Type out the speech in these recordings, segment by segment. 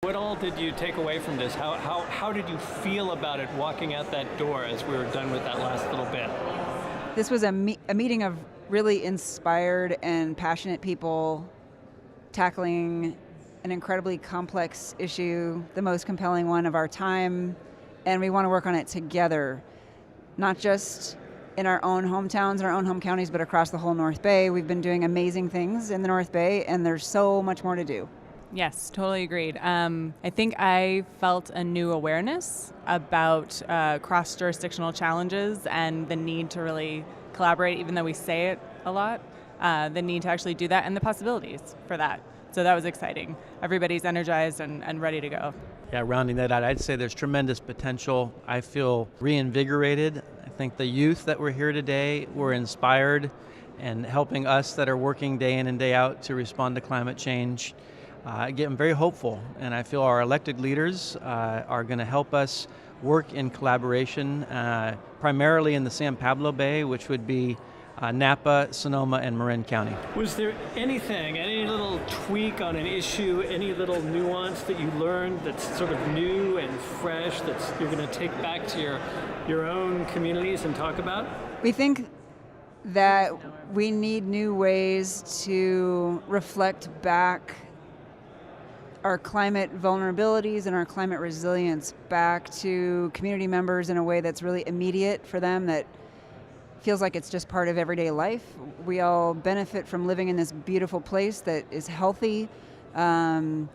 What all did you take away from this? How did you feel about it walking out that door as we were done with that last little bit? This was a meeting of really inspired and passionate people tackling an incredibly complex issue, the most compelling one of our time, and we want to work on it together, not just in our own hometowns, our own home counties, but across the whole North Bay. We've been doing amazing things in the North Bay, and there's so much more to do. Yes, totally agreed. I think I felt a new awareness about cross-jurisdictional challenges and the need to really collaborate, even though we say it a lot, the need to actually do that and the possibilities for that. So that was exciting. Everybody's energized and ready to go. Yeah, rounding that out, I'd say there's tremendous potential. I feel reinvigorated. I think the youth that were here today were inspired and helping us that are working day in and day out to respond to climate change. I'm very hopeful, and I feel our elected leaders are going to help us work in collaboration, primarily in the San Pablo Bay, which would be Napa, Sonoma, and Marin County. Was there any little tweak on an issue, any little nuance that you learned that's sort of new and fresh that you're going to take back to your own communities and talk about? We think that we need new ways to reflect back our climate vulnerabilities and our climate resilience back to community members in a way that's really immediate for them, that feels like it's just part of everyday life. We all benefit from living in this beautiful place that is healthy. And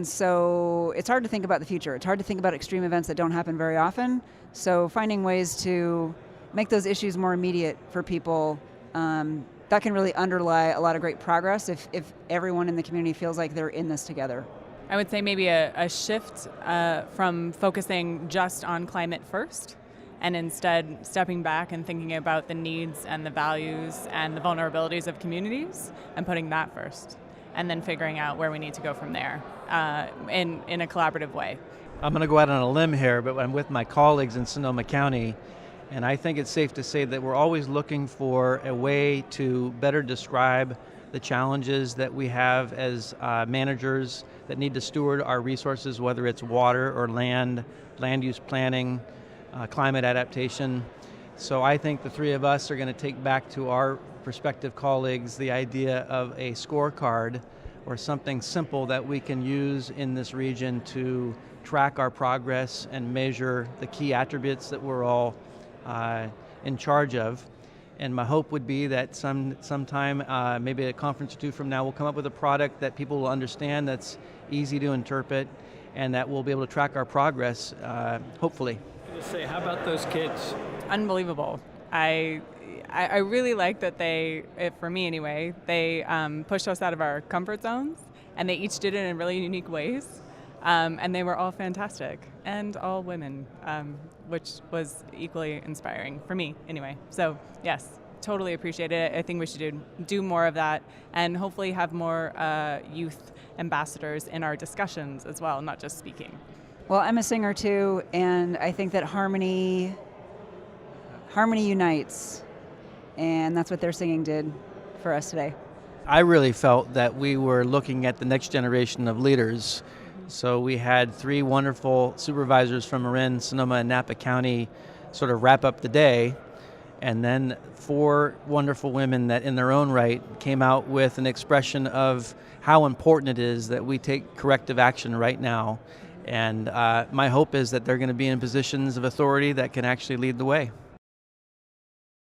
so it's hard to think about the future. It's hard to think about extreme events that don't happen very often. So finding ways to make those issues more immediate for people, that can really underlie a lot of great progress if everyone in the community feels like they're in this together. I would say maybe a shift from focusing just on climate first, and instead stepping back and thinking about the needs and the values and the vulnerabilities of communities and putting that first, and then figuring out where we need to go from there in a collaborative way. I'm going to go out on a limb here, but I'm with my colleagues in Sonoma County, and I think it's safe to say that we're always looking for a way to better describe the challenges that we have as managers that need to steward our resources, whether it's water or land use planning, climate adaptation. So I think the three of us are going to take back to our prospective colleagues the idea of a scorecard or something simple that we can use in this region to track our progress and measure the key attributes that we're all in charge of. And my hope would be that sometime, maybe a conference or two from now, we'll come up with a product that people will understand, that's easy to interpret, and that we'll be able to track our progress, hopefully. Say, how about those kids? Unbelievable. I really like that they, for me anyway, they pushed us out of our comfort zones, and they each did it in really unique ways. And they were all fantastic, and all women, which was equally inspiring for me anyway. So yes, totally appreciate it. I think we should do more of that, and hopefully have more youth ambassadors in our discussions as well, not just speaking. Well, I'm a singer too, and I think that harmony unites, and that's what their singing did for us today. I really felt that we were looking at the next generation of leaders. So we had three wonderful supervisors from Marin, Sonoma, and Napa County sort of wrap up the day, and then four wonderful women that in their own right came out with an expression of how important it is that we take corrective action right now. And my hope is that they're going to be in positions of authority that can actually lead the way.